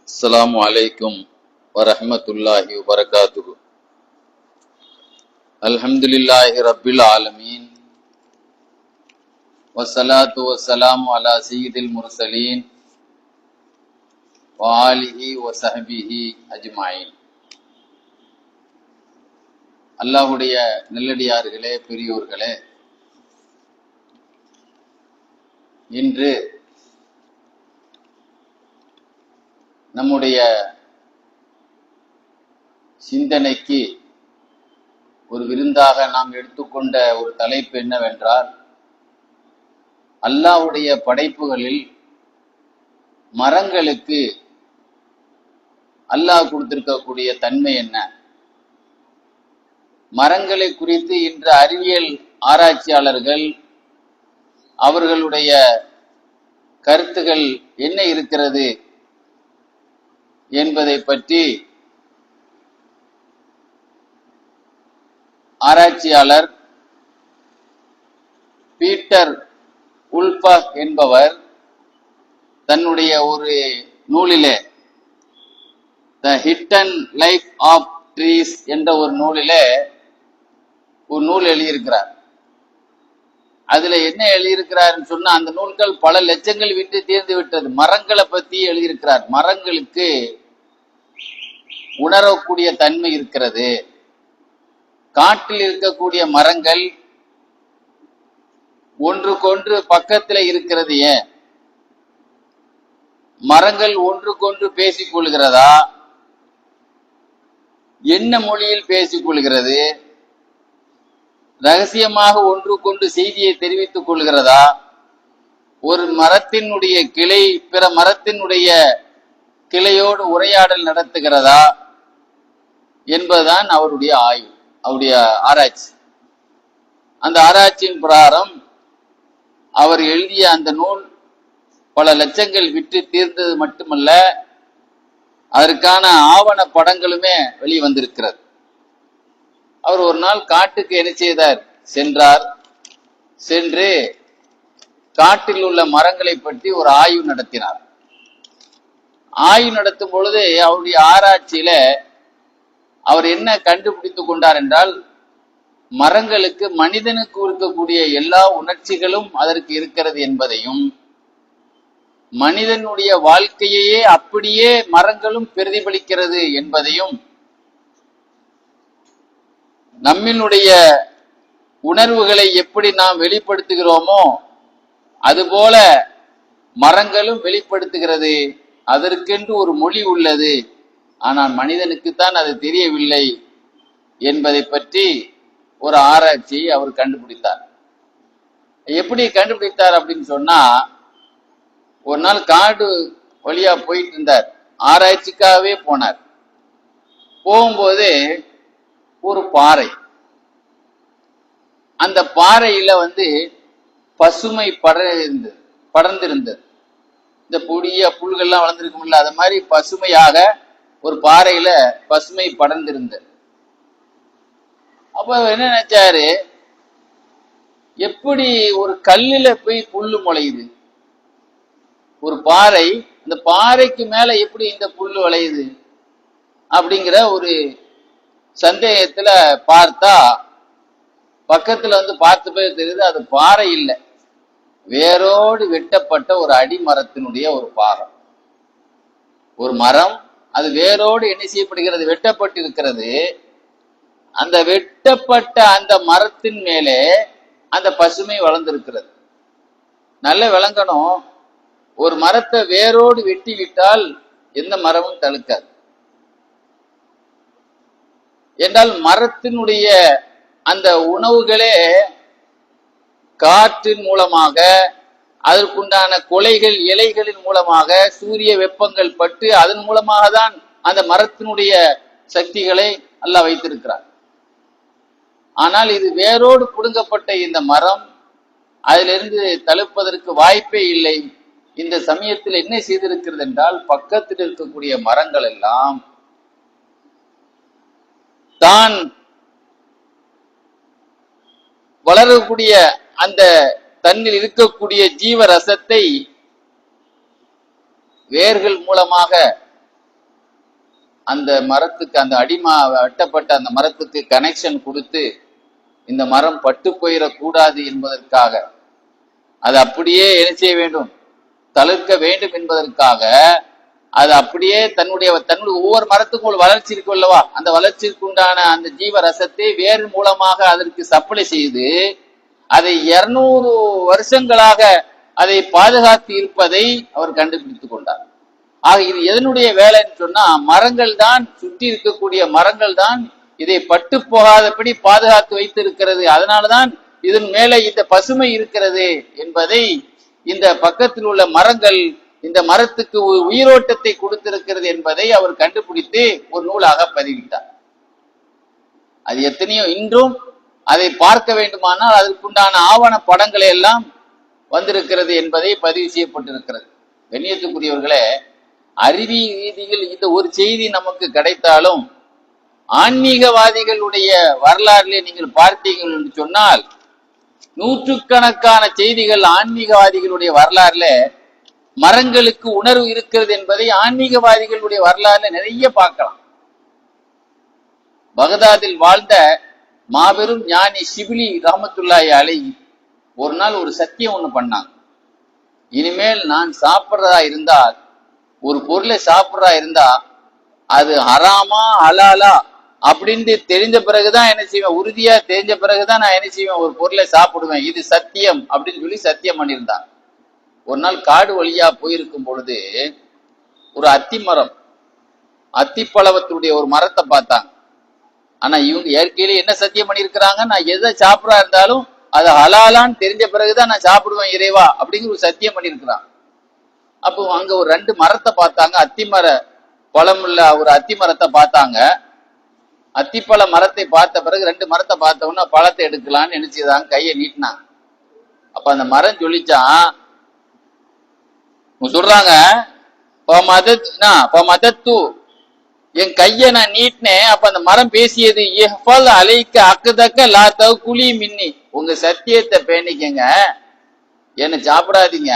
அஸ்ஸலாமு அலைக்கும் வரஹ்மத்துல்லாஹி வபரகாத்துஹு. அல்ஹம்துலில்லாஹி ரப்பில் ஆலமீன் வஸ்ஸலாத்து வஸ்ஸலாமு அலா சய்யிதில் முர்சலீன் வ ஆலிஹி வ ஸஹ்பிஹி அஜ்மாயின். அல்லாஹ்வுடைய நல்லடியார்களே, பெரியோர்களே, இன்று நம்முடைய சிந்தனைக்கு ஒரு விருந்தாக நாம் எடுத்துக்கொண்ட ஒரு தலைப்பு என்னவென்றால், அல்லாஹ்வுடைய படைப்புகளில் மரங்களுக்கு அல்லாஹ் கொடுத்திருக்கக்கூடிய தன்மை என்ன, மரங்களை குறித்து இன்று அறிவியல் ஆராய்ச்சியாளர்கள் அவர்களுடைய கருத்துகள் என்ன இருக்கிறது என்பதை பற்றி ஆராய்ச்சியாளர் பீட்டர் உல்ஃபக் என்பவர் தன்னுடைய ஒரு நூலிலே, the hidden life of trees என்ற ஒரு நூலிலே ஒரு நூல் எழுதியிருக்கிறார். அதுல என்ன எழுதியிருக்கிறார்னு சொன்னா, அந்த நூல்கள் பல லட்சங்கள் விட்டு தீர்ந்து விட்டது. மரங்களை பத்தி எழுதியிருக்கிறார். மரங்களுக்கு உணரக்கூடிய தன்மை இருக்கிறது. காட்டில் இருக்கக்கூடிய மரங்கள் ஒன்றுக்கொன்று பக்கத்துல இருக்கிறது ஏன்? மரங்கள் ஒன்றுக்கொன்று பேசிக் கொள்கிறதா? என்ன மொழியில் பேசிக் கொள்கிறது? ரகசியமாக ஒன்றுக்கொண்டு செய்தியை தெரிவித்துக் கொள்கிறதா? ஒரு மரத்தினுடைய கிளை பிற மரத்தினுடைய கிளையோடு உரையாடல் நடத்துகிறதா என்பதுதான் அவருடைய ஆய்வு, அவருடைய ஆராய்ச்சி. அந்த ஆராய்ச்சியின் பிரகாரம் அவர் எழுதிய அந்த நூல் பல லட்சங்கள் விற்று தீர்ந்தது மட்டுமல்ல, அதற்கான ஆவண படங்களுமே வெளிவந்திருக்கிறது. அவர் ஒரு நாள் காட்டுக்கு என்ன செய்தார்? சென்றார். சென்று காட்டில் உள்ள மரங்களை பற்றி ஒரு ஆய்வு நடத்தினார். ஆய்வு நடத்தும் பொழுது அவருடைய ஆராய்ச்சியில அவர் என்ன கண்டுபிடித்துக் கொண்டார் என்றால், மரங்களுக்கு மனிதனுக்கு இருக்கக்கூடிய எல்லா உணர்ச்சிகளும் அதற்கு இருக்கிறது என்பதையும், மனிதனுடைய வாழ்க்கையே அப்படியே மரங்களும் பிரதிபலிக்கிறது என்பதையும், நம்மினுடைய உணர்வுகளை எப்படி நாம் வெளிப்படுத்துகிறோமோ அதுபோல மரங்களும் வெளிப்படுத்துகிறது. அதற்கென்று ஒரு மொழி உள்ளது, ஆனால் மனிதனுக்குத்தான் அது தெரியவில்லை என்பதை பற்றி ஒரு ஆராய்ச்சியை அவர் கண்டுபிடித்தார். எப்படி கண்டுபிடித்தார் அப்படின்னு சொன்னா, ஒரு நாள் காடு வழியா போயிட்டு இருந்தார். ஆராய்ச்சிக்காகவே போனார். போகும்போது ஒரு பாறை, அந்த பாறையில பசுமை படர்ந்திருந்தது. இந்த பொடிய புல்கள்லாம் வளர்ந்துருக்கும்ல, அது மாதிரி பசுமையாக ஒரு பாறையில பசுமை படர்ந்திருந்தது. அப்ப என்ன நினைச்சாரு, எப்படி ஒரு கல்லுல போய் புல்லு முளையுது? ஒரு பாறை, அந்த பாறைக்கு மேல எப்படி இந்த புல்லு விளையுது அப்படிங்கிற ஒரு சந்தேகத்துல பார்த்தா, பக்கத்துல பார்த்து போய் தெரியுது, அது பாறை இல்லை, வேரோடு வெட்டப்பட்ட ஒரு அடிமரத்தினுடைய ஒரு பாகம். ஒரு மரம், அது வேரோடு என்ன செய்யப்படுகிறது? வெட்டப்பட்டிருக்கிறது. அந்த வெட்டப்பட்ட அந்த மரத்தின் மேலே அந்த பசுமை வளர்ந்திருக்கிறது. நல்ல விளங்கணும், ஒரு மரத்தை வேரோடு வெட்டி விட்டால் எந்த மரமும் தடுக்காது என்றால், மரத்தினுடைய அந்த உணவுகளே காற்றின் மூலமாக, அதற்குண்டான கொலைகள் இலைகளின் மூலமாக, சூரிய வெப்பங்கள் பட்டு அதன் மூலமாக தான் அந்த மரத்தினுடைய சக்திகளை அல்லாஹ் வைத்திருக்கிறார். ஆனால் இது வேரோடு புடுங்கப்பட்ட இந்த மரம் அதிலிருந்து தழுப்பதற்கு வாய்ப்பே இல்லை. இந்த சமயத்தில் என்ன செய்திருக்கிறது என்றால், பக்கத்தில் இருக்கக்கூடிய மரங்கள் எல்லாம் தான் வளரக்கூடிய அந்த தன்னில் இருக்கக்கூடிய ஜீவ ரசத்தை வேர்கள் மூலமாக அந்த மரத்துக்கு, அந்த அடிமா வெட்டப்பட்ட அந்த மரத்துக்கு கனெக்ஷன் கொடுத்து இந்த மரம் பட்டு போயிடக்கூடாது என்பதற்காக, அது அப்படியே என்ன செய்ய வேண்டும், தளிர்க்க வேண்டும் என்பதற்காக அது அப்படியே தன்னுடைய ஒவ்வொரு மரத்துக்கும் ஒரு வளர்ச்சி இருக்கும் அல்லவா, அந்த வளர்ச்சிக்கு உண்டான அந்த ஜீவ ரசத்தை வேறு மூலமாக அதற்கு சப்ளை செய்து அதை 200 வருஷங்களாக அதை பாதுகாத்து இருப்பதை அவர் கண்டுபிடித்துக் கொண்டார். ஆக இது எதனுடைய வேலைன்னு சொன்னா, மரங்கள் தான், சுற்றி இருக்கக்கூடிய மரங்கள் தான் இதை பட்டு போகாதபடி பாதுகாத்து வைத்து இருக்கிறது. அதனாலதான் இதன் மேலே இந்த பசுமை இருக்கிறது என்பதை, இந்த பக்கத்தில் உள்ள மரங்கள் இந்த மரத்துக்கு உயிரோட்டத்தை கொடுத்திருக்கிறது என்பதை அவர் கண்டுபிடித்து ஒரு நூலாக பதிவிட்டார். அது எத்தனையோ இன்றும் அதை பார்க்க வேண்டுமானால் அதற்குண்டான ஆவண படங்களை எல்லாம் வந்திருக்கிறது என்பதை பதிவு செய்யப்பட்டிருக்கிறது. கண்ணியத்துக்குரியவர்களே, அறிவியல் ரீதியில் இந்த ஒரு செய்தி நமக்கு கிடைத்தாலும் ஆன்மீகவாதிகளுடைய வரலாறுல நீங்கள் பார்த்தீர்கள் என்று சொன்னால் நூற்றுக்கணக்கான செய்திகள் ஆன்மீகவாதிகளுடைய வரலாறுல மரங்களுக்கு உணர்வு இருக்கிறது என்பதை ஆன்மீகவாதிகளுடைய வரலாறுல நிறைய பார்க்கலாம். பகதாதில் வாழ்ந்த மாபெரும் ஞானி ஷிபிலி ரஹ்மத்துல்லாஹி அலைஹி ஒரு நாள் ஒரு சத்தியம் ஒண்ணு பண்ணாங்க. இனிமேல் நான் சாப்பிட்றதா இருந்தால், ஒரு பொருளை சாப்பிட்றதா இருந்தா அது ஹராமா ஹலாலா அப்படின்னு தெரிஞ்ச பிறகுதான் என்ன செய்வேன், உறுதியா தெரிஞ்ச பிறகுதான் நான் என்ன செய்வேன், ஒரு பொருளை சாப்பிடுவேன், இது சத்தியம் அப்படின்னு சொல்லி சத்தியம் பண்ணியிருந்தாங்க. ஒரு நாள் காடு வழியா போயிருக்கும் பொழுது ஒரு அத்தி மரம், அத்திப்பழவத்துடைய ஒரு மரத்தை பார்த்தாங்க. ஆனா இவங்க இயற்கையில என்ன சத்தியம் பண்ணியிருக்கிறாங்க, நான் எதை சாப்பிடா இருந்தாலும் அது ஹலாலான்னு தெரிஞ்ச பிறகுதான் நான் சாப்பிடுவேன் இறைவா அப்படிங்கிற ஒரு சத்தியம் பண்ணியிருக்கிறான். அப்போ அங்க ஒரு 2 மரத்தை பார்த்தாங்க, அத்திமர பழம் உள்ள ஒரு அத்தி மரத்தை பார்த்தாங்க. அத்திப்பழ மரத்தை பார்த்த பிறகு 2 மரத்தை பார்த்தவொன்னா பழத்தை எடுக்கலான்னு நினைச்சுதாங்க, கையை நீட்டினாங்க. அப்ப அந்த மரம் சொல்லிச்சான், சொல்றாங்க, என் கைய நான் நீட்டினேன். அப்ப அந்த மரம் பேசியது, மின்னி, உங்க சத்தியத்தை பேணிக்கங்க, என்ன சாப்பிடாதீங்க,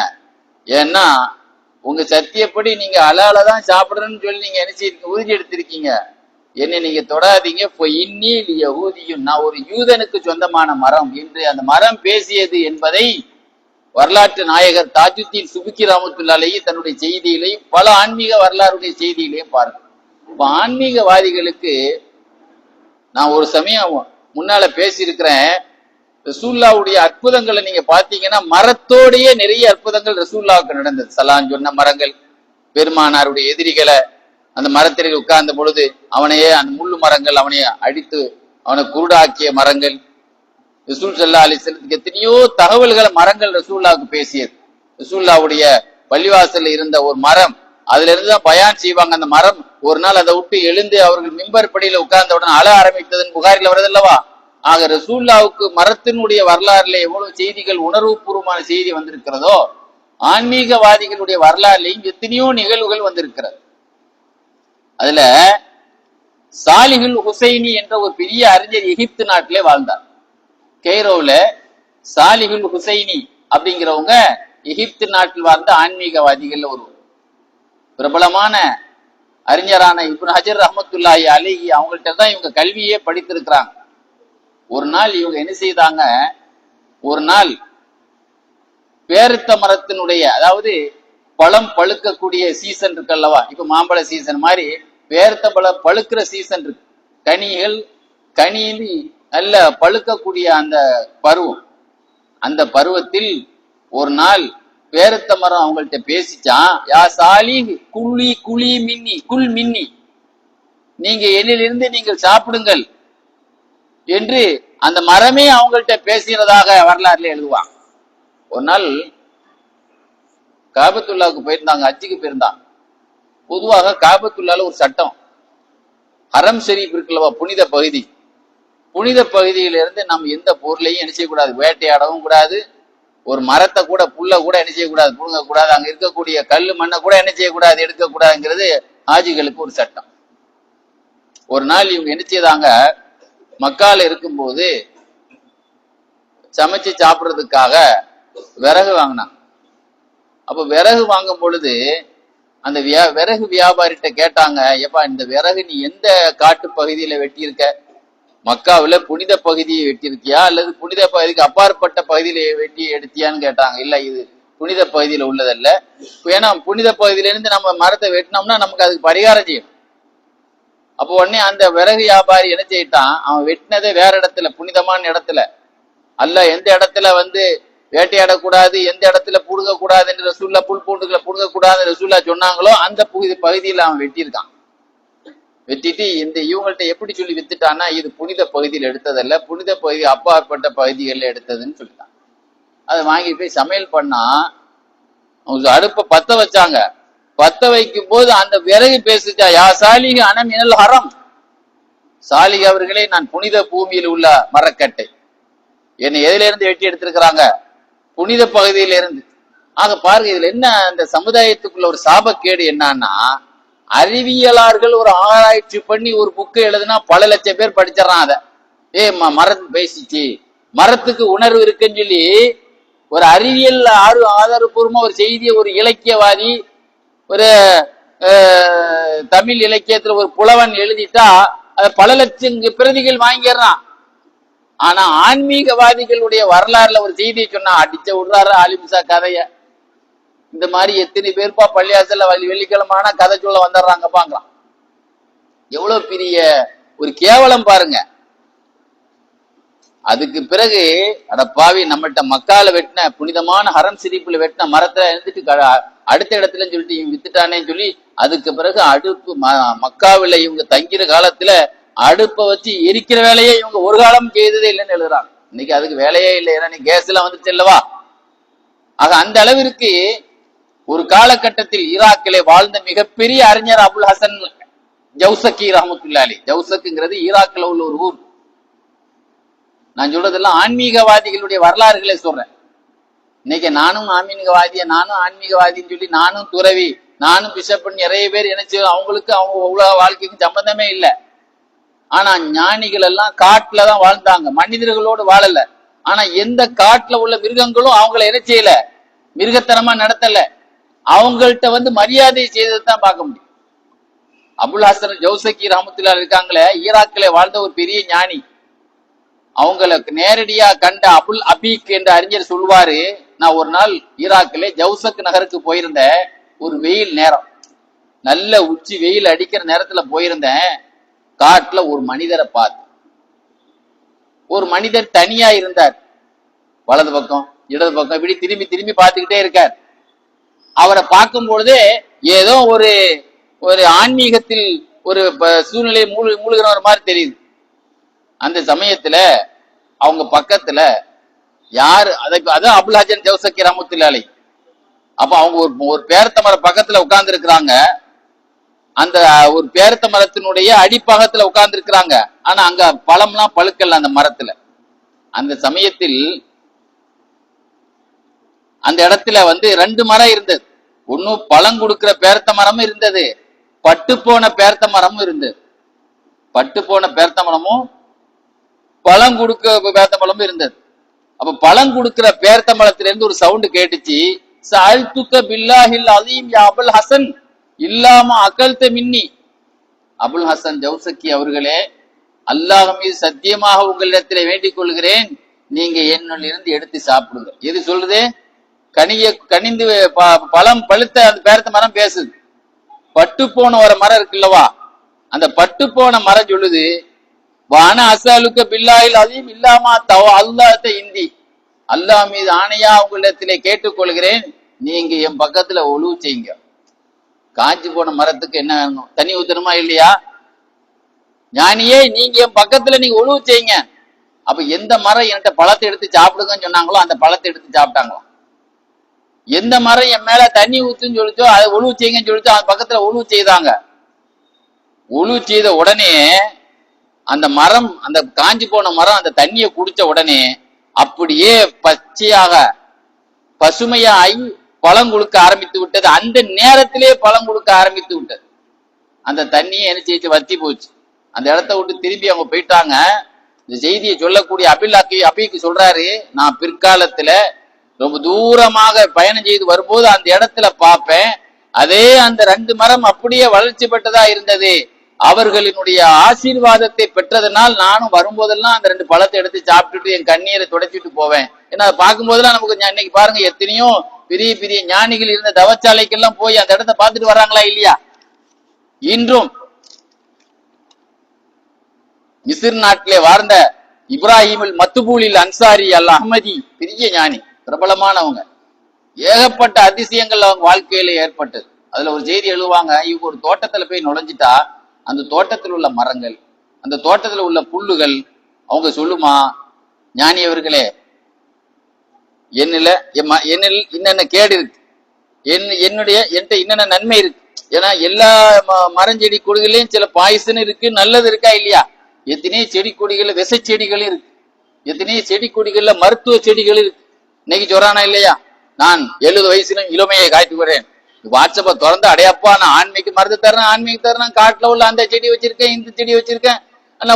ஏன்னா உங்க சத்தியப்படி நீங்க அலாலதான் சாப்பிடணும்னு சொல்லி நீங்க என்ன உறுதி எடுத்திருக்கீங்க, என்னை நீங்க தொடாதீங்க. யஹூதியும், நான் ஒரு யூதனுக்கு சொந்தமான மரம் என்று அந்த மரம் பேசியது என்பதை வரலாற்று நாயகர் தாஜுத்தீன் சுபுக்கி ரஹ்மத்துல்லாஹி தன்னுடைய செய்தியிலையும் பல ஆன்மீக வரலாறுடைய செய்தியிலையும் பாருங்க. இப்ப ஆன்மீகவாதிகளுக்கு நான் ஒரு சமயம் முன்னால பேசியிருக்கிறேன், ரசூல்லாவுடைய அற்புதங்களை நீங்க பாத்தீங்கன்னா மரத்தோடையே நிறைய அற்புதங்கள் ரசூல்லாவுக்கு நடந்தது. சலான் சொன்ன மரங்கள், பெருமானாருடைய எதிரிகளை அந்த மரத்திற்கு உட்கார்ந்த பொழுது அவனையே அந்த முள்ளு மரங்கள் அவனைய அடித்து அவனை குருடாக்கிய மரங்கள், ரசூல் ஸல்லல்லாஹு அலைஹி வஸல்லம் எத்தனையோ தகவல்களை மரங்கள் ரசூல்லாவுக்கு பேசியது. ரசூல்லாவுடைய பள்ளிவாசல்ல இருந்த ஒரு மரம், அதுல இருந்துதான் பயான் செய்வாங்க. அந்த மரம் ஒரு நாள் அதை விட்டு எழுந்து அவர்கள் மிம்பர் படியில உட்கார்ந்த உடனே அழ ஆரம்பித்ததுன்னு புகாரில வருது அல்லவா. ஆக ரசூல்லாவுக்கு மரத்தினுடைய வரலாறுல எவ்வளவு செய்திகள் உணர்வு பூர்வமான செய்தி வந்திருக்கிறதோ, ஆன்மீகவாதிகளுடைய வரலாறுலையும் எத்தனையோ நிகழ்வுகள் வந்திருக்கிறது. அதுல சாலிஹுல் ஹுசைனி என்ற ஒரு பெரிய அறிஞர் எகிப்து நாட்டிலே வாழ்ந்தார். கெய்ரோவுல சாலிஹுல் ஹுசைனி அப்படிங்கிறவங்க எகிப்து நாட்டில் வாழ்ந்த ஆன்மீகவாதிகள் ஒரு பிரபலமான அறிஞரான இப்னு ஹஜர் ரஹ்மத்துல்லாஹி அலைஹி அவங்கள்ட்ட தான் இவங்க கல்வியே படித்திருக்கிறாங்க. ஒரு நாள் இவங்க என்ன செய்தாங்க, ஒரு நாள் பேரித்த மரத்தினுடைய, அதாவது பழம் பழுக்கக்கூடிய சீசன் இருக்கு அல்லவா, இப்ப மாம்பழ சீசன் மாதிரி பேரித்த பழம் பழுக்கிற சீசன் இருக்கு. கனியில் நல்ல பழுக்கக்கூடிய அந்த பருவம், அந்த பருவத்தில் ஒரு நாள் பேரித்த மரம் அவங்கள்ட்ட பேசிச்சான், யா சாலி குழி மின்னி குல் மின்னி, நீங்க என்னிலிருந்து நீங்கள் சாப்பிடுங்கள் என்று அந்த மரமே அவங்கள்ட்ட பேசினதாக வரலாறுல எழுதுவாங்க. ஒரு நாள் காபத்துல்லாவுக்கு போயிருந்தாங்க, ஹஜ்ஜுக்கு போயிருந்தாங்க. பொதுவாக காபத்துல்லால ஒரு சட்டம், ஹரம் ஷரீப் இருக்குல்லவா, புனித பகுதி, புனித பகுதியிலிருந்து நம்ம எந்த பொருளையும் என்ன செய்யக்கூடாது, வேட்டையாடவும் கூடாது, ஒரு மரத்தை கூட புல்ல கூட என்ன செய்யக்கூடாது, புடுங்க கூடாது, அங்க இருக்கக்கூடிய கல்லு மண்ணை கூட என்ன செய்யக்கூடாது, எடுக்கக்கூடாதுங்கிறது ஹாஜிகளுக்கு ஒரு சட்டம். ஒரு நாள் இவங்க என்ன செய்தாங்க, மக்கால இருக்கும்போது சமைச்சு சாப்பிட்றதுக்காக விறகு வாங்கினாங்க. அப்ப விறகு வாங்கும் பொழுது அந்த விறகு வியாபாரிட்ட கேட்டாங்க, ஏப்பா இந்த விறகு நீ எந்த காட்டு பகுதியில வெட்டியிருக்க? மக்காவுல புனித பகுதியை வெட்டியிருக்கியா அல்லது புனித பகுதிக்கு அப்பாற்பட்ட பகுதியில வெட்டி எடுத்தியான்னு கேட்டாங்க. இல்ல, இது புனித பகுதியில உள்ளதல்ல. ஏன்னா புனித பகுதியில இருந்து நம்ம மரத்தை வெட்டினோம்னா நமக்கு அதுக்கு பரிகாரம் செய்யும். அப்போ உடனே அந்த விறகு வியாபாரி என்ன செய்யிட்டான், அவன் வெட்டினதே வேற இடத்துல, புனிதமான இடத்துல அல்ல. எந்த இடத்துல வேட்டையாடக்கூடாது, எந்த இடத்துல புடுங்க கூடாது என்று ரசூல்லா, புல் பூண்டுகளை புடுங்க கூடாது ரசூல்லா சொன்னாங்களோ அந்த பகுதியில் அவன் வெட்டியிருக்கான். வெட்டிட்டு இவங்கள்ட்ட எப்படி சொல்லி வித்துட்டான்னா, இது புனித பகுதியில் எடுத்ததல்ல, புனித பகுதி அப்பாற்பட்ட பகுதிகளில் எடுத்ததுன்னு சொல்லிட்டான். அதை வாங்கி போய் சமையல் பண்ணா, அடுப்ப பத்த வச்சாங்க. பத்த வைக்கும் போது அந்த விறகு பேசிச்சா, யா சாலிக அன மினல் ஹரம், சாலிக அவர்களே நான் புனித பூமியில் உள்ள மரக்கட்டை, என்னை எதில இருந்து வெட்டி எடுத்திருக்கிறாங்க? புனித பகுதியில இருந்து. ஆக பாருங்க, இதுல என்ன அந்த சமுதாயத்துக்குள்ள ஒரு சாபக்கேடு என்னன்னா, அறிவியலார்கள் ஒரு ஆராய்ச்சி பண்ணி ஒரு புக்கை எழுதுனா பல லட்சம் பேர் படிச்சிடறான். அதை மரத்து பேசிச்சு, மரத்துக்கு உணர்வு இருக்குன்னு சொல்லி ஒரு அறிவியல் ஆதாரபூர்வமா ஒரு செய்தியை ஒரு இலக்கியவாதி, ஒரு தமிழ் இலக்கியத்துல ஒரு புலவன் எழுதிட்டா அதை பல லட்சம் பிரதிகள் வாங்கிடுறான். ஆனா ஆன்மீகவாதிகளுடைய வரலாறுல ஒரு செய்தியை சொன்னா அடிச்ச விடுறாரு ஆலிம்சா கதைய. இந்த மாதிரி எத்தனை பேர்ப்பா பள்ளியாசல்ல வெள்ளிக்கிழமான கதை சொல்ல வந்துடுறாங்க பாக்கலாம். எவ்வளவு பெரிய ஒரு கேவலம் பாருங்க. அதுக்கு பிறகு அடப்பாவி, நம்மகிட்ட மக்கால வெட்டின புனிதமான ஹரம் சிரிப்புல வெட்டின மரத்துல இருந்துட்டு அடுத்த இடத்துல சொல்லிட்டு இவங்க வித்துட்டானேன்னு சொல்லி அதுக்கு பிறகு அடுப்பு மக்காவில இவங்க தங்கிற காலத்துல அடுப்பை வச்சு எரிக்கிற வேலையே இவங்க ஒரு காலம் செய்ததே இல்லைன்னு எழுதுறாங்க. இன்னைக்கு அதுக்கு வேலையே இல்லை, ஏன்னா நீ கேஸ் எல்லாம் வந்துச்சு இல்லவா. ஆக அந்த அளவிற்கு ஒரு காலகட்டத்தில் ஈராக்கிலே வாழ்ந்த மிகப்பெரிய அறிஞர் அபுல் ஹசன் ஜவுசக்கி ரஹமத்துல்லாஹி. ஜவுசக்குங்கிறது ஈராக்ல உள்ள ஒரு ஊர். நான் சொல்றதெல்லாம் ஆன்மீகவாதிகளுடைய வரலாறுகளை சொல்றேன். இன்னைக்கு நானும் ஆன்மீகவாதின்னு சொல்லி நானும் துறவி, நானும் பிஷப் நிறைய பேர் என்ன செய்யும், அவங்களுக்கு அவங்க உலக வாழ்க்கைக்கும் சம்பந்தமே இல்லை. ஆனா ஞானிகள் எல்லாம் காட்டுலதான் வாழ்ந்தாங்க, மனிதர்களோடு வாழல. ஆனா எந்த காட்டுல உள்ள மிருகங்களும் அவங்கள என்ன செய்யல, மிருகத்தனமா நடத்தல. அவங்கள்ட்ட மரியாதை செய்ததான் பார்க்க முடியும். அபுல் ஹசன் ஜவுசக்கி ரஹமத்துல்லாஹி இருக்காங்களே, ஈராக்கிலே வாழ்ந்த ஒரு பெரிய ஞானி. அவங்களுக்கு நேரடியா கண்ட அபுல் அபீக் என்ற அறிஞர் சொல்வாரு, நான் ஒரு நாள் ஈராக்கிலே ஜவுசக் நகருக்கு போயிருந்தேன். ஒரு வெயில் நேரம், நல்ல உச்சி வெயில் அடிக்கிற நேரத்துல போயிருந்தேன். காட்டுல ஒரு மனிதரை பார்த்து, ஒரு மனிதர் தனியா இருந்தார். வலது பக்கம் இடது பக்கம் இப்படி திரும்பி திரும்பி பார்த்துக்கிட்டே இருக்கார். அவரை பார்க்கும் பொழுதே ஏதோ ஒரு ஆன்மீகத்தில் ஒரு சூழ்நிலை மூழ்கிற மாதிரி தெரியுது. அந்த சமயத்துல அவங்க பக்கத்துல யாரு, அதான் அபுல் ஹசன் ஜவுசக்கி ரஹமத்துல்லாஹி. அப்ப அவங்க ஒரு பேரத்த மர பக்கத்துல உட்கார்ந்து இருக்கிறாங்க. அந்த ஒரு பேரத்த மரத்தினுடைய அடிப்பாகத்துல உட்கார்ந்து இருக்கிறாங்க. ஆனா அங்க பழம்லாம் பழுக்கல அந்த மரத்துல. அந்த சமயத்தில் அந்த இடத்துல 2 மரம் இருந்தது. ஒன்னும் பழம் கொடுக்கிற பேரத்த மரமும் இருந்தது, பட்டு போன பேரத்த மரமும் இருந்தது. பட்டு போன பேரத்த மரமும் பழம் கொடுக்க பேரத்த மரமும் இருந்தது. அப்ப பழம் கொடுக்கிற பேரத்த மரத்துல இருந்து ஒரு சவுண்ட் கேட்டுச்சு, சஅல்துக பில்லாஹில் அலீம் யா அபுல் ஹசன் இல்லாம அகல்த மின்னி. அபுல் ஹசன் ஜவுசக்கி அவர்களே, அல்லாஹ் மீது சத்தியமாக உங்களிடத்திலே வேண்டிக் கொள்கிறேன், நீங்க என்னில் இருந்து எடுத்து சாப்பிடுங்க. எது சொல்லுது? கனிந்து பழம் பழுத்த அந்த பேரத்த மரம் பேசுது. பட்டு போன ஒரு மரம் இருக்குல்லவா, அந்த பட்டு போன மரம் சொல்லுது, வான அசாலுக்க பில்லாஹில் அலீம் இல்லாமா அல்லாஹ்த இந்தி, அல்லாஹ் மீது ஆணையா உங்களிடத்திலே கேட்டுக்கொள்கிறேன், நீங்க என் பக்கத்துல ஒழுவு செய்யுங்க. காஞ்சி போன மரத்துக்கு என்ன வேணும், தண்ணி ஊத்தணுமா இல்லையா? ஞானியே, நீங்க என் பக்கத்துல நீங்க ஒழுவு செய்யுங்க. அப்ப எந்த மரம் என்கிட்ட பழத்தை எடுத்து சாப்பிடுங்கன்னு சொன்னாங்களோ அந்த பழத்தை எடுத்து சாப்பிட்டாங்களாம். எந்த மரம் என் மேல தண்ணி ஊத்துன்னு சொல்லிச்சோ அதை ஒழுவு செய்யுங்கன்னு சொல்லிச்சோ அந்த பக்கத்துல ஒழுவு செய்தாங்க. ஒழுவு செய்த உடனே அந்த மரம், அந்த காஞ்சி போன மரம் அந்த தண்ணியை குடிச்ச உடனே அப்படியே பச்சையாக பசுமையாகி பழம் கொடுக்க ஆரம்பித்து விட்டது. அந்த நேரத்திலே பழம் கொடுக்க ஆரம்பித்து விட்டது. அந்த தண்ணியை என்ன செய்து வத்தி போச்சு. அந்த இடத்த விட்டு திரும்பி அவங்க போயிட்டாங்க. இந்த செய்தியை சொல்லக்கூடிய அபீக்கு சொல்றாரு, நான் பிற்காலத்துல ரொம்ப தூரமாக பயணம் செய்து வரும்போது அந்த இடத்துல பார்ப்பேன், அதே அந்த 2 மரம் அப்படியே வளர்ச்சி பெற்றதா இருந்தது. அவர்களினுடைய ஆசீர்வாதத்தை பெற்றதனால் நானும் வரும்போதெல்லாம் அந்த 2 பழத்தை எடுத்து சாப்பிட்டுட்டு என் கண்ணீரை துடைச்சிட்டு போவேன். ஏன்னா அதை பார்க்கும் போதெல்லாம் நமக்கு இன்னைக்கு பாருங்க எத்தனையோ பெரிய பெரிய ஞானிகள் இருந்த தவச்சாலைக்கெல்லாம் போய் அந்த இடத்தை பார்த்துட்டு வர்றாங்களா இல்லையா? இன்றும் மிஸ்ர் நாட்டிலே வாழ்ந்த இப்ராஹிம் மத்துபூலில் அன்சாரி அல் அஹ்மதி பெரிய ஞானி, பிரபலமானவங்க. ஏகப்பட்ட அதிசயங்கள் அவங்க வாழ்க்கையில ஏற்பட்டது. அதுல ஒரு செய்தி எழுதுவாங்க, இவங்க ஒரு தோட்டத்துல போய் நுழைஞ்சிட்டா அந்த தோட்டத்தில் உள்ள மரங்கள், அந்த தோட்டத்தில் உள்ள புல்லுகள் அவங்க சொல்லுமா, ஞானி அவர்களே, என்னில் என்னென்ன கேடு இருக்கு, என்கிட்ட என்னென்ன நன்மை இருக்கு. ஏன்னா எல்லா மரஞ்செடி கொடிகளையும் சில பாய்சன் இருக்கு, நல்லது இருக்கா இல்லையா? எத்தனையோ செடி கொடிகள்ல விசை செடிகள் இருக்கு, எத்தனையோ செடி கொடிகள்ல மருத்துவ செடிகள் இருக்கு. இன்னைக்கு சொல்றானா இல்லையா, நான் 70 வயசுல இளமையை காய்த்துக்கிறேன், வாட்ஸ்அப்பை திறந்து அடையப்பா நான் ஆன்மீக மருந்து தரேன், காட்டுல உள்ள அந்த செடி வச்சிருக்கேன், இந்த செடி வச்சிருக்கேன்,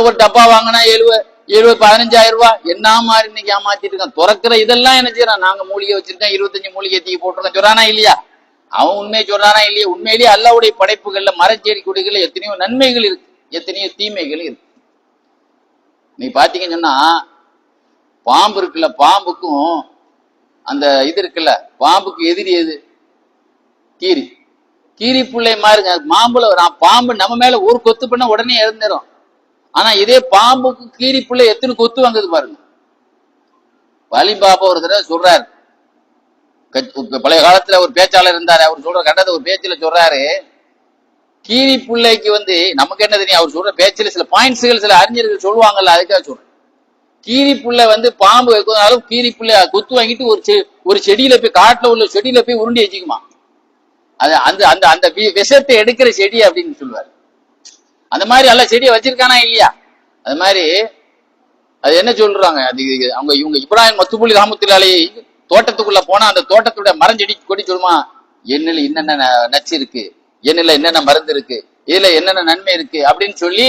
ஒரு டப்பா வாங்கினா 15,000 ரூபாய், என்ன மாதிரி இன்னைக்கு ஏமாத்திட்டு இருக்கேன். துறக்கிற இதெல்லாம் என்ன செய்யறான், நாங்க மூலிகை வச்சிருக்கேன், 25 மூலிகை தீ போட்டிருக்கேன் சொல்றானா இல்லையா? அவன் உண்மையை சொல்றானா இல்லையா? உண்மையிலேயே அல்லாஹ்வுடைய படைப்புகள்ல மரச்செடி கொடிகள்ல எத்தனையோ நன்மைகள் இருக்கு, எத்தனையோ தீமைகள் இருக்கு. நீ பாத்தீங்கன்னு சொன்னா பாம்பு இருக்குல்ல, பாம்புக்கும் அந்த இது இருக்குல்ல, பாம்புக்கு எதிரி எது? கீரி. கீரி புள்ளை மாறுங்க. பாம்பு நம்ம மேல ஒரு கொத்து பண்ண உடனே இறந்துடும். ஆனா இதே பாம்புக்கு கீரி புள்ளை எத்தனை கொத்து வாங்குது பாருங்க. வலி பாபா ஒரு தடவை சொல்றாரு, பழைய காலத்துல ஒரு பேச்சாளர் இருந்தாரு, அவர் சொல்ற கண்டத ஒரு பேச்சுல சொல்றாரு, கீரி புள்ளைக்கு நமக்கு என்ன தெரியும், அவர் சொல்ற பேச்சுல சில பாயிண்ட்ஸ்கள் சில அறிஞர்கள் சொல்லுவாங்கல்ல, அதுக்காக சொல்றேன். கீரி புள்ளை பாம்பு வைக்கிறதாலும் கீரி புள்ளை கொத்து வாங்கிட்டு ஒரு செடியில போய், காட்டுல உள்ள செடியில போய் உருண்டி வச்சுக்குமா. அது அந்த அந்த அந்த விஷத்தை எடுக்கிற செடி அப்படின்னு சொல்லுவாரு. அந்த மாதிரி எல்லாம் செடியை வச்சிருக்கானா இல்லையா? அது மாதிரி அது என்ன சொல்றாங்க, அது அவங்க இவங்க இப்ராஹிம் மத்துபூலி ரஹ்மத்துல்லாஹி தோட்டத்துக்குள்ள போனா அந்த தோட்டத்துடைய மரஞ்செடி கொடி சொல்லுமா, என்னில என்னென்ன நச்சு இருக்கு, என்னில என்னென்ன மருந்து இருக்கு, இதுல என்னென்ன நன்மை இருக்கு அப்படின்னு சொல்லி,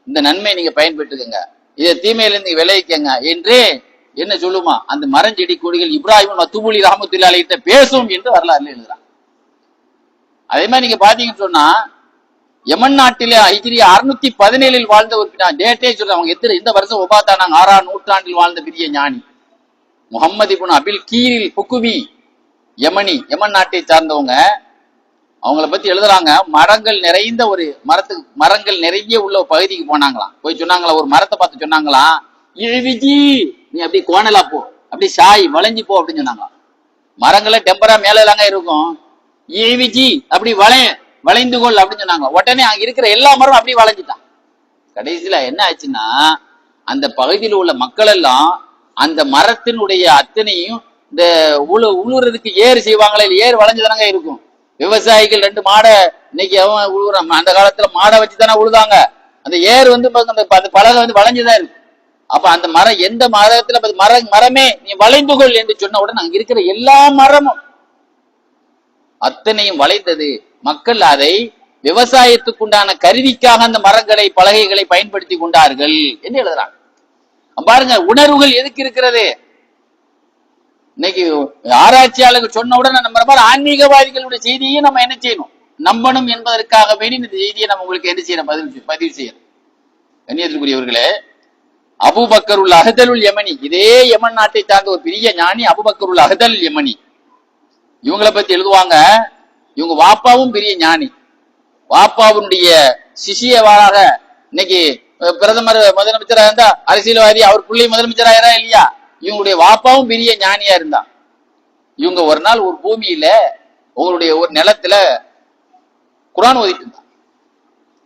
இந்த நன்மையை நீங்க பயன்படுத்துக்கங்க, இதை தீமையிலிருந்து நீங்க விளைவிக்கங்க என்று என்ன சொல்லுமா, அந்த மரஞ்செடி கொடிகள் இப்ராஹிம் மத்துபூலி ரஹ்மத்துல்லாஹி கிட்ட பேசும் என்று வரலாறுல எழுதுறாங்க. அதே மாதிரி நீங்க பாத்தீங்கன்னு சொன்னா, யமன் நாட்டிலே ஹிஜ்ரி 617 வாழ்ந்த ஒரு டேட்டே சொல்றாங்க. அவங்க இந்த வருஷம் ஒபாத்தானாங்க, 6ஆம் நூற்றாண்டில் வாழ்ந்த பெரிய ஞானி முஹம்மது இப்னு அபில் கீரில் புக்குவி, யமன் நாட்டை சார்ந்தவங்க. அவங்கள பத்தி எழுதுறாங்க, மரங்கள் நிறைந்த ஒரு மரங்கள் நிறைய உள்ள பகுதிக்கு போனாங்களாம். போய் சொன்னாங்களா, ஒரு மரத்தை பார்த்து சொன்னாங்களாம், இழுவிஜி நீ அப்படி கோணலா போ, அப்படி சாய் வளைஞ்சு போ அப்படின்னு சொன்னாங்களாம். மரங்களை டெம்பரா மேலாங்க இருக்கும், இழுவிஜி அப்படி வளைந்து கொள் அப்படின்னு சொன்னாங்க. உடனே அங்க இருக்கிற எல்லா மரம் அப்படி வளைஞ்சுட்டான். கடைசியில என்ன ஆச்சுன்னா, அந்த பகுதியில் உள்ள மக்கள் எல்லாம் அந்த மரத்தினுடைய அத்தனையும் இந்த உழுவுறதுக்கு ஏறு செய்வாங்களே, ஏறு வளைஞ்சுதானங்க இருக்கும். விவசாயிகள் 2 மாடை இன்னைக்கு அவன் உழுவுறான், அந்த காலத்துல மாடை வச்சுதானே உழுதாங்க. அந்த ஏறு அந்த பலகை வளைஞ்சுதான் இருக்கு. அப்ப அந்த மரம் எந்த மரத்துல மரமே நீ வளைந்து கொள் என்று சொன்ன உடனே அங்க இருக்கிற எல்லா மரமும் அத்தனையும் வளைந்தது. மக்கள் அதை விவசாயத்துக்குண்டான கருவிக்காக அந்த மரங்களை பலகைகளை பயன்படுத்தி கொண்டார்கள் என்று எழுதுறாங்க. பாருங்க, உணர்வுகள் எதுக்கு இருக்கிறது. இன்னைக்கு ஆராய்ச்சியாளர்கள் சொன்ன உடனே நம்ம மாதிரி ஆன்மீகவாதிகளுடைய செய்தியை நம்ம என்ன செய்யணும், நம்பணும் என்பதற்காக வேண்டி இந்த செய்தியை நம்ம உங்களுக்கு என்ன செய்யணும், பதிவு செய்யணும். கண்ணியத்திற்குரியவர்களே, அபூபக்கருல் அஹ்தலுல் யமனி, இதே யமன் நாட்டை சார்ந்த ஒரு பெரிய ஞானி அபூபக்கருல் அஹ்தல் யமனி. இவங்களை பத்தி எழுதுவாங்க, இவங்க வாப்பாவும் பெரிய ஞானி, வாப்பாவுடைய சிஷியவாராக இன்னைக்கு பிரதமர் முதலமைச்சராக இருந்தா, அரசியல்வாதி அவர் பிள்ளை முதலமைச்சராகிறா இல்லையா, இவங்களுடைய வாப்பாவும் பெரிய ஞானியா இருந்தா. இவங்க ஒரு நாள் ஒரு பூமியில உங்களுடைய ஒரு நிலத்துல குர்ஆன் ஓதிட்டு இருந்தாங்க.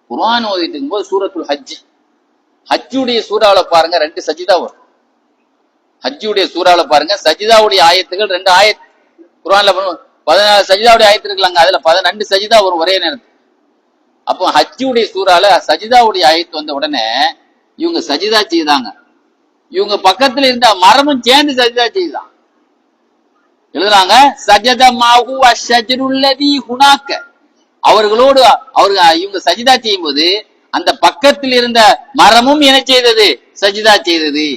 குர்ஆன் ஓதிட்டு இருக்கும்போது சூரத்துல் ஹஜ்ஜுடைய சூறாவில பாருங்க 2 சஜிதா வரும். ஹஜ்ஜுடைய சூறாவில பாருங்க, சஜிதாவுடைய ஆயத்துகள் 2 ஆயத் குர்ஆன்ல 14 சஜிதாவுடைய ஆயத்து இருக்கலாங்க, அதுல 12 சஜிதா வரும் ஒரே நேரத்தில். அப்போ ஹஜ்ஜுடைய சூறால சஜிதாவுடைய ஆயத்து வந்த உடனே இவங்க சஜிதா செய்தாங்க. இவங்க பக்கத்துல இருந்த மரமும் சேர்ந்து சஜிதா செய்தான். எழுதுறாங்க, சஜத மாஹு அஷ்ஜருல்லதி ஹுனாக்க, அவர்களோடு இவங்க சஜிதா செய்யும் போது அந்த பக்கத்தில் இருந்த மரமும் என்ன செய்தது, சஜிதா செய்தது.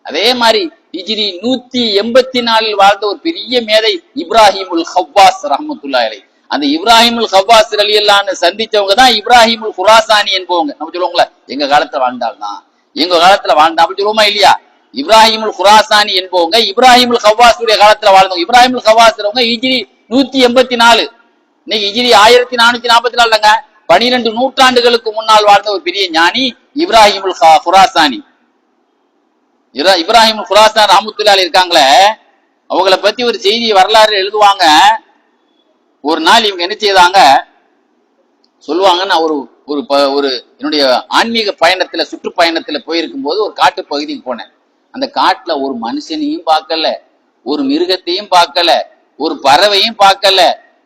அதே மாதிரி ஹிஜ்ரி 184 வாழ்ந்த ஒரு பெரிய மேதை இப்ராஹிமுல் ஹவ்வாஸ் ரஹ்மத்துல்லாஹி அலைஹி, அந்த இப்ராஹிமுல் ஹவ்வாஸ் ரலியல்லாஹு சந்திச்சவங்க தான் இப்ராஹிமுல் குராசானி என்பவங்க. நம்ம சொல்லுவோங்களா, எங்க காலத்துல வாழ்ந்தால்தான், எங்க காலத்துல வாழ்ந்தா அப்படி சொல்லுவோமா இல்லையா? இப்ராஹிமுல் குராசானி என்பவங்க இப்ராஹிமுல் ஹவ்வாஸுடைய காலத்துல வாழ்ந்தவங்க. இப்ராஹிமுல் ஹவ்வாஸ்றவங்க ஹிஜ்ரி 184, இன்னைக்கு ஹிஜ்ரி 1444 இல்லங்க, 12 நூற்றாண்டுகளுக்கு முன்னால் வாழ்ந்த ஒரு பெரிய ஞானி இப்ராஹிமுல் குராசானி. இப்ராஹிமுல் குராசான் ரஹ்மத்துல்லாஹி இருக்காங்களே, அவங்கள பத்தி ஒரு செய்தி வரலாறு எழுதுவாங்க. ஒரு நாள் இவங்க என்ன செய்தாங்க சொல்லுவாங்க, நான் ஒரு என்னுடைய ஆன்மீக பயணத்துல சுற்றுப்பயணத்துல போயிருக்கும் போது ஒரு காட்டு பகுதிக்கு போனேன். அந்த காட்டுல ஒரு மனுஷனையும் பார்க்கல, ஒரு மிருகத்தையும் பார்க்கல, ஒரு பறவையும் பார்க்கல,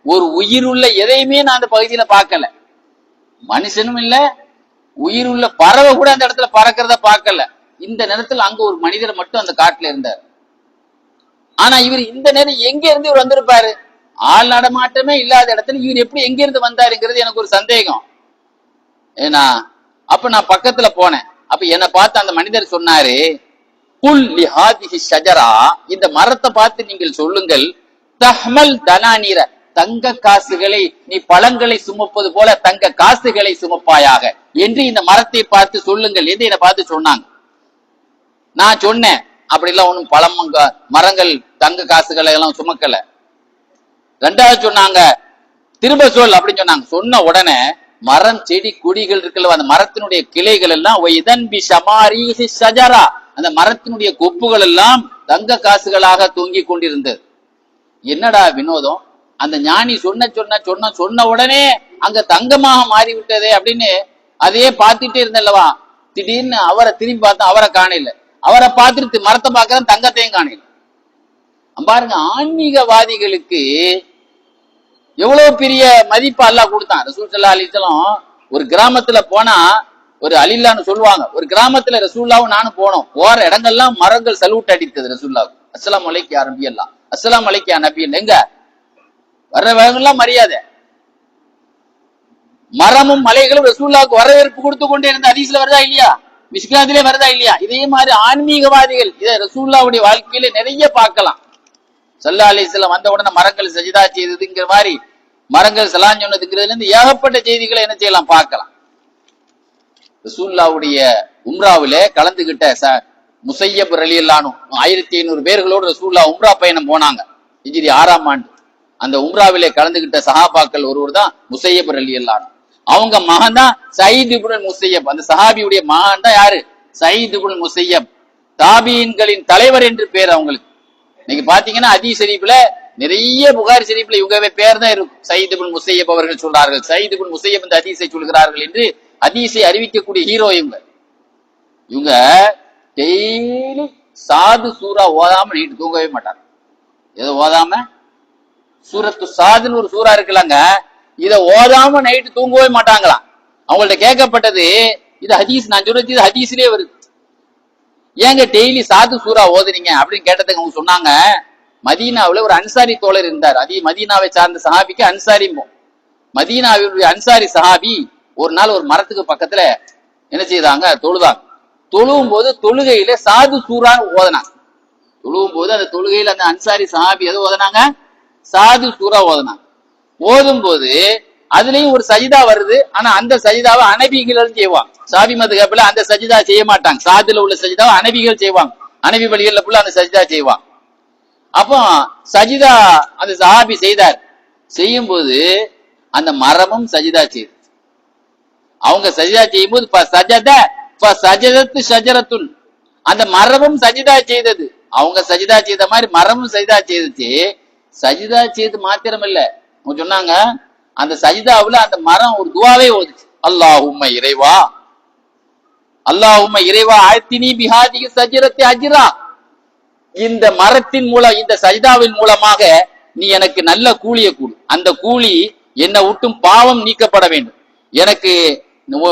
ஒரு உயிருள்ள எதையுமே நான் அந்த பகுதியில பார்க்கல. மனுஷனும் இல்ல, உயிருள்ள பறவை கூட அந்த இடத்துல பறக்கிறத பார்க்கல. இந்த நேரத்தில் அங்க ஒரு மனிதர் மட்டும் அந்த காட்டுல இருந்தார். ஆனா இவர் இந்த நேரம் எங்க இருந்து இவர் வந்திருப்பாரு? ஆள் நடமாட்டமே இல்லாத இடத்துல இவர் எப்படி எங்க இருந்து வந்தாருங்கிறது எனக்கு ஒரு சந்தேகம். ஏன்னா அப்ப நான் பக்கத்துல போனேன். அப்ப என்னை பார்த்து அந்த மனிதர் சொன்னாரு, குல் லிஹாதிஹி ஷஜரா, இந்த மரத்தை பார்த்து நீங்கள் சொல்லுங்கள், தஹ்மல் தனானீர, தங்க காசுகளை நீ பழங்களை சுமப்பது போல தங்க காசுகளை சுமப்பாயாக என்று இந்த மரத்தை பார்த்து சொல்லுங்கள் என்று என்னை பார்த்து சொன்னாங்க. நான் சொன்னேன், அப்படிலாம் ஒண்ணும் பழம் மரங்கள் தங்க காசுகளை எல்லாம் சுமக்கல. ரெண்டாவது சொன்னாங்க, திரும்ப சொல் அப்படின்னு சொன்னாங்க. சொன்ன உடனே மரம் செடி கொடிகள் இருக்குல்ல, அந்த மரத்தினுடைய கிளைகள் எல்லாம் அந்த மரத்தினுடைய கொப்புகள் எல்லாம் தங்க காசுகளாக தொங்கிக் கொண்டிருந்தது. என்னடா வினோதம், அந்த ஞானி சொன்ன உடனே அங்க தங்கமாக மாறிவிட்டதே அப்படின்னு அதையே பார்த்துட்டே இருந்தல்லவா. திடீர்னு அவரை திரும்பி பார்த்தா அவரை காணல, அவரை பார்த்துட்டு மரத்தை பார்க்கறேன், தங்கத்தையும் காணல. பாருங்க, ஆன்மீகவாதிகளுக்கு எவ்வளவு பெரிய மதிப்பு அல்லாஹ் கொடுத்தான். ரசூல் ஸல்லல்லாஹு அலைஹி வஸல்லம் ஒரு கிராமத்துல போனா, ஒரு அலில்லான்னு சொல்லுவாங்க, ஒரு கிராமத்துல ரசூலுல்லாவும் நானும் போனோம். போற இடங்கள்லாம் மரங்கள் சல்யூட் அடித்தது ரசூலுல்லாஹ். அஸ்ஸலாமு அலைக்கும் யா நபி அல்லாஹ், அஸ்ஸலாமு அலைக்கும் யா நபி. எங்க வர்றவங்கெல்லாம் மரியாதை. மரமும் மலைகளும் ரசூலுல்லாஹ்வுக்கு வரவேற்பு கொடுத்து கொண்டே இருந்த ஹதீஸ்ல வருதா இல்லையா? மிஷ்காத்திலே வருதா இல்லையா? இதே மாதிரி ஆன்மீகவாதிகள் இதை ரசூலுல்லாஹ்வுடைய வாழ்க்கையில நிறைய பார்க்கலாம். ஸல்லல்லாஹு அலைஹி வஸல்லம் வந்த உடனே மரங்கள் சஜிதா செய்ததுங்கிற மாதிரி, மரங்கள் சலாம் சொன்னதுங்கிறதுல இருந்து ஏகப்பட்ட செய்திகளை என்ன செய்யலாம் பார்க்கலாம். ரசூலுல்லாஹ்வுடைய உம்ராவிலே கலந்துகிட்ட முஸையப் ரலியல்லாஹு 1500 பேர்களோடு ரசூலுல்லாஹ் உம்ரா பயணம் போனாங்க ஹிஜ்ரி 6ஆம் ஆண்டு. அந்த உம்ராவிலே கலந்துகிட்ட சஹாபாக்கள் ஒருவர் தான் முஸையப் ரலியல்லாஹு. அவங்க மகன் தான் சயீத் இப்னு முஸையப். அந்த சஹாபியுடைய மகன் தான் யாரு? சயீத் இப்னு முஸையப். தாபீன்களின் தலைவர் என்று பேர் அவங்களுக்கு. இன்னைக்கு பாத்தீங்கன்னா ஹதீஸ் ஷரீஃப்ல நிறைய, புகாரி ஷரீஃப்ல இவங்க பேர் தான் இருக்கும். சயீத் இப்னு முஸையப் அவர்கள் சொல்றார்கள், சயீத் இப்னு முஸையப் இந்த ஹதீஸை சொல்கிறார்கள் என்று ஹதீஸை அறிவிக்கக்கூடிய ஹீரோ இவங்க டெய்லி சாது சூரா ஓதாம நைட்டு தூங்கவே மாட்டாங்க. எதை ஓதாம? சூரத்து சாதுன்னு ஒரு சூரா இருக்குல்லங்க, இதை ஓதாம நைட்டு தூங்கவே மாட்டாங்களாம். அவங்கள்ட்ட கேட்கப்பட்டது, இது ஹதீஸ், நான் சொல்றது இது ஹதீஸ்லயே வருது, ஏங்க டெய்லி சாது சூரா ஓதுறீங்க அப்படின்னு கேட்டதுக்கு அவங்க சொன்னாங்க, மதீனாவுல ஒரு அன்சாரி தோழர் இருந்தார். மதீனாவை சார்ந்த சஹாபிக்கு அன்சாரி. மதீனாவுடைய அன்சாரி சஹாபி ஒரு நாள் ஒரு மரத்துக்கு பக்கத்துல என்ன செய்தாங்க, தொழுதாங்க. தொழுவும் போது தொழுகையில சாது சூரா ஓதனாங்க. தொழுவும் போது அந்த தொழுகையில அந்த அன்சாரி சஹாபி எதை ஓதனாங்க? சாது சூரா ஓதனாங்க. ஓதும் போது அதுலயும் ஒரு சஜிதா வருது. ஆனா அந்த சஜிதாவை அனபிகள் செய்வாங்க. சாபி மதுஹப்ல அந்த சஜிதா செய்ய மாட்டாங்க. சாதுல உள்ள சஜிதாவை அனபிகள் செய்வாங்க. அனபி வழிகள்ல ஃபுல்லா அந்த சஜிதா செய்வாங்க. அப்போ சஜிதா அந்த சஹாபி செய்தார். செய்யும் போது அந்த மரமும் சஜிதா செய்து. அவங்க சஜிதா செய்யும் போது அந்த மரமும் சஜிதா செய்தது. அவங்க சஜிதா செய்த மாதிரி மரமும் சஜிதா செய்துச்சு. சஜிதா செய்து மாத்திரம் இல்ல, அவங்க சொன்னாங்க அந்த சஜிதாவுல அந்த மரம் ஒரு துவாவே ஓதுச்சு. அல்லாஹும்ம இறைவா, அல்லாஹும்ம இறைவா, ஆத்தினி பிஹாதிஹி ஸஜரத்தி அஜ்ரா, இந்த மரத்தின் மூலம், இந்த சஜிதாவின் மூலமாக நீ எனக்கு நல்ல கூலியை கொடு. அந்த கூலி என்னை விட்டும் பாவம் நீக்கப்பட வேண்டும்.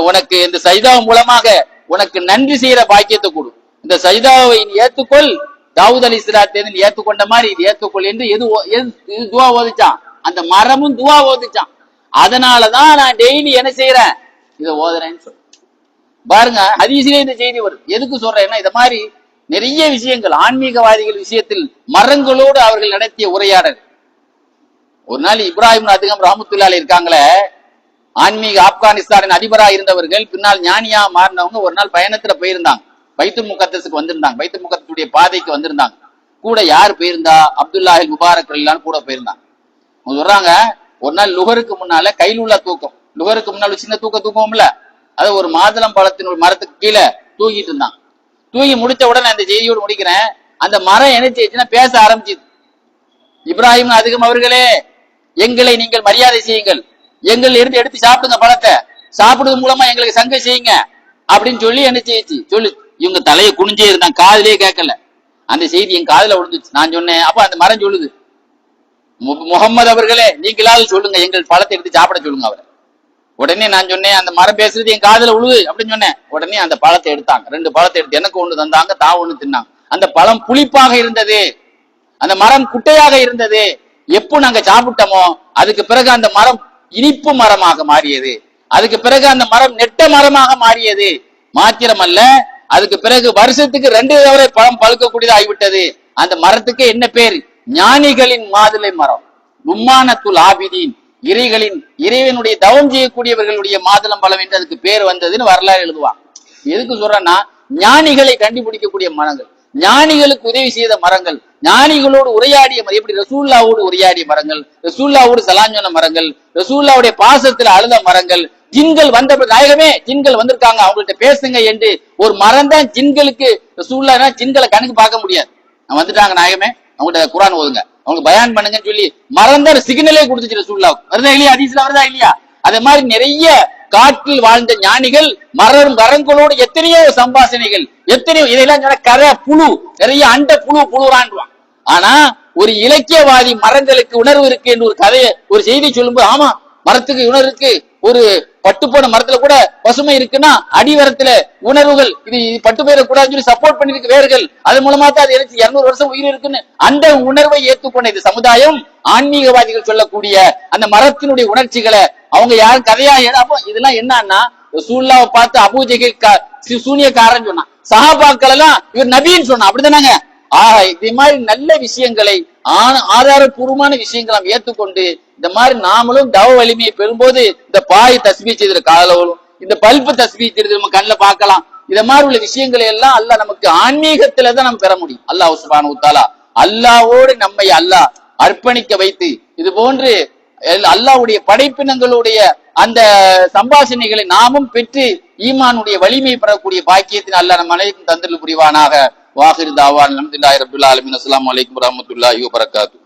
உனக்கு இந்த சஜிதாவின் மூலமாக உனக்கு நன்றி செய்யற பாக்கியத்தை கொடு. இந்த சஜிதாவை நீ ஏத்துக்கொள், தாவூத் அலைஹிஸ்ஸலாத்தை ஏத்துக்கொண்ட மாதிரி இது ஏத்துக்கொள் என்று எது துவா ஓதிச்சான். அந்த மரமும் துவா ஓதிச்சான். அதனாலதான் நான் டெய்லி என்ன செய்யறேன், இதை ஓதுறேன்னு சொல்றேன். பாருங்க, ஹதீஸிலே இந்த செய்தி வருது. எதுக்கு சொல்றேன்னா, இத மாதிரி நிறைய விஷயங்கள் ஆன்மீகவாதிகள் விஷயத்தில் மரங்களோடு அவர்கள் நடத்திய உரையாடல். ஒரு நாள் இப்ராஹிம் அதிகம் ரஹ்மத்துல்லாஹி இருக்காங்களே, ஆன்மீக ஆப்கானிஸ்தானின் அதிபரா இருந்தவர்கள், பின்னால் ஞானியா மாறினவங்க ஒரு நாள் பயணத்துல போயிருந்தாங்க. பைத்துல் முகத்தஸுக்கு வந்திருந்தாங்க, பைத்துல் முகத்தஸுடைய பாதைக்கு வந்திருந்தாங்க. கூட யார் போயிருந்தா? அப்துல்லாஹில் முபாரக் ரலியல்லாஹு கூட போயிருந்தாங்க. அவங்க சொல்றாங்க, ஒரு நாள் லுகருக்கு முன்னால கையில் உள்ள தூக்கம், லுகருக்கு முன்னால சின்ன தூக்கம்ல, அதை ஒரு மாதுளம் பழத்தின் ஒரு மரத்துக்கு கீழே தூக்கிட்டு இருந்தாங்க. தூக்கி முடிச்ச உடனே அந்த செய்தியோடு முடிக்கிறேன், அந்த மரம் என்ன செய்யுச்சுன்னா பேச ஆரம்பிச்சுது. இப்ராஹிம் அதிகம் அவர்களே, எங்களை நீங்கள் மரியாதை செய்யுங்கள், எங்கள் இருந்து எடுத்து சாப்பிடுங்க, பழத்தை சாப்பிடுறது மூலமா எங்களுக்கு சங்கை செய்யுங்க அப்படின்னு சொல்லி என்ன செய்யுச்சு சொல்லு. இவங்க தலையை குனிஞ்சே இருந்தாங்க, காதுலயே கேட்கல. அந்த செய்தி என் காதுல விழுந்துச்சு. நான் சொன்னேன், அப்ப அந்த மரம் சொல்லுது, முகம்மது அவர்களே நீங்களாவது சொல்லுங்க, எங்கள் பழத்தை எடுத்து சாப்பிட சொல்லுங்க அவரை. உடனே நான் சொன்னேன், அந்த மரம் பேசுறது என் காதுல விழுது அப்படின்னு சொன்னேன். உடனே அந்த பழத்தை எடுத்தாங்க, 2 பழத்தை எடுத்து எனக்கு ஒண்ணு தந்தாங்க, தான் ஒண்ணு தின்னாங்க. அந்த பழம் புளிப்பாக இருந்தது, அந்த மரம் குட்டையாக இருந்தது. எப்போ நாங்க சாப்பிட்டோமோ அதுக்கு பிறகு அந்த மரம் இனிப்பு மரமாக மாறியது. அதுக்கு பிறகு அந்த மரம் நெட்ட மரமாக மாறியது. மாத்திரமல்ல, அதுக்கு பிறகு வருஷத்துக்கு 2 தடவை பழம் பழுக்கக்கூடியது ஆகிவிட்டது. அந்த மரத்துக்கு என்ன பேர்? ஞானிகளின் மாதுளை மரம், ரும்மானத்துல் ஆபிதீன், இறைவனுடைய தவம் செய்யக்கூடியவர்களுடைய மாதுளம் பழம் என்று அதுக்கு பேர் வந்ததுன்னு வரலாறு எழுதுவான். எதுக்கு சொல்றேன்னா, ஞானிகளை கண்டுபிடிக்கக்கூடிய மரங்கள், ஞானிகளுக்கு உதவி செய்த மரங்கள், ஞானிகளோடு உரையாடிய மரம், எப்படி ரசூல்லாவோடு உரையாடிய மரங்கள், ரசூல்லாவோடு சலாம் சொன்ன மரங்கள், ரசூல்லாவுடைய பாசத்துல அழுத மரங்கள், ஜின்கள் வந்த நாயகமே ஜின்கள் வந்திருக்காங்க அவங்கள்ட்ட பேசுங்க என்று ஒரு மரம் தான் ஜின்களுக்கு. ரசூல்லா ஜின்களை கணக்கு பார்க்க முடியாது, வந்துட்டாங்க நாயகமே அவங்கள்ட்ட குர்ஆன் ஓதுங்க, அவங்க பயான் பண்ணுங்கன்னு சொல்லி மரம் தான் சிக்னலே கொடுத்துச்சு ரசூல்லா. வருதா இல்லையா? ஹதீஸ்ல வருதா இல்லையா? அதே மாதிரி நிறைய காட்டில் வாழ்ந்த ஞானிகள் மரங்களோடு எத்தனையோ சம்பாஷணைகள், எத்தனையோ இதெல்லாம் கரை புழு, நிறைய அண்ட புழுறான்வான். ஆனா ஒரு இலக்கியவாதி மரங்களுக்கு உணர்வு இருக்கு என்று ஒரு கதையை ஒரு செய்தி சொல்லும்போது, ஆமா மரத்துக்கு உணர்வு இருக்கு, ஒரு பட்டு போன மரத்துல கூட பசுமை இருக்குன்னா அடிவரத்துல உணர்வுகள், இது பட்டு போயிடக்கூடாதுன்னு சொல்லி சப்போர்ட் பண்ணிருக்கு வேர்கள், அது மூலமா தான் அது 200 வருஷம் உயிர் இருக்குன்னு அந்த உணர்வை ஏற்றுக்கொண்ட இந்த சமுதாயம் ஆன்மீகவாதிகள் சொல்லக்கூடிய அந்த மரத்தினுடைய உணர்ச்சிகளை அவங்க யாரும் கதையா அப்போ இதெல்லாம் என்னன்னா, ரசூலுல்லாஹ்வை பார்த்து அபூஜஹல் சூனியக்காரன் சொன்னான், சஹாபாக்கள் எல்லாம் இவர் நபின்னு சொன்னான், அப்படிதானாங்க. இதே மாதிரி நல்ல விஷயங்களை ஆதாரபூர்வமான விஷயங்களை நாம் ஏற்றுக்கொண்டு இந்த மாதிரி நாமளும் தவ வலிமையை பெறும்போது இந்த பாய் தஸ்பீ செய்திரு காதல வரும், இந்த பல்பு தஸ்பீ செய்து நம்ம கண்ணில் பார்க்கலாம். இத மாதிரி உள்ள விஷயங்களை எல்லாம் அல்லாஹ் நமக்கு ஆன்மீகத்துல தான் நம்ம பெற முடியும். அல்லாஹ் சுப்ஹானஹு வ தஆலா அல்லாஹ்வோடு நம்மை அல்லாஹ் அர்ப்பணிக்க வைத்து இது போன்று அல்லாஹ்வுடைய படைப்பினங்களுடைய அந்த சம்பாஷணைகளை நாமும் பெற்று ஈமானுடைய வலிமை பெறக்கூடிய பாக்கியத்தின் அல்லாஹ் நம் அனைவருக்கும் தந்தல் புரிவானாக. வாஹிர் தாவான் அல்ஹம்துலில்லாஹி ரப்பில் ஆலமீன். அஸ்ஸலாமு அலைக்கும் வரஹ்மத்துல்லாஹி வபரகாத்துஹு.